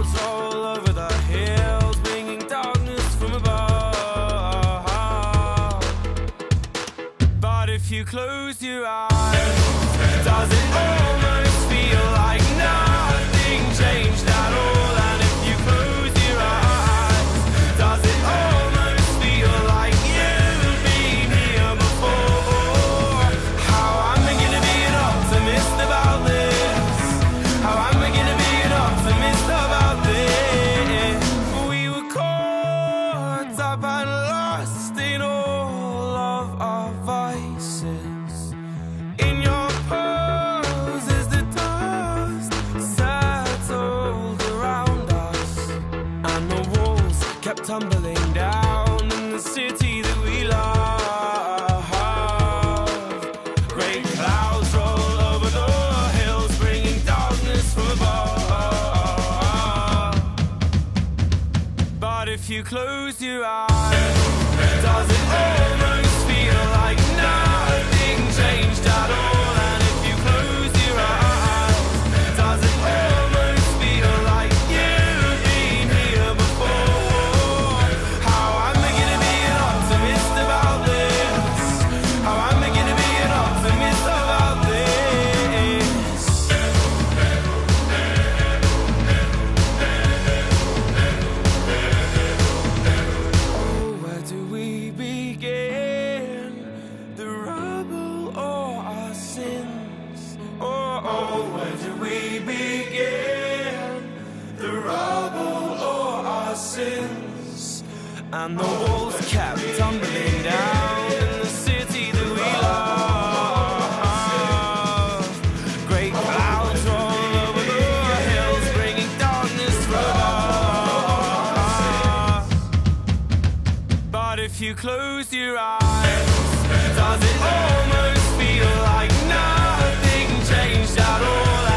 clouds roll over the hills, bringing darkness from above. But if you close your eyes, does it almost feel like nothing changed at all? And if you close your eyes, does it almost feel like you've been here before? How am I gonna be an optimist about this? How am I gonna be an optimist about this? We were caught up and lost in all of our vices. In your pose as the dust settled around us, and the walls kept tumbling down in the city that we love. Great clouds roll over the hills, bringing darkness from above. But if you close your eyes, does it almost feel like nothing changed at all? And if you close your eyes, does it almost feel like you've been here before? How am I gonna be an optimist about this? How am I gonna be an optimist about this? Oh, where do we begin? The rubble or our sins? Oh, where do we begin? The rubble or our sins? And the walls kept tumbling down in the city that we love. Great clouds roll over the hills, bringing darkness from above. But if you close your eyes, does it almost feel like nothing changed at all?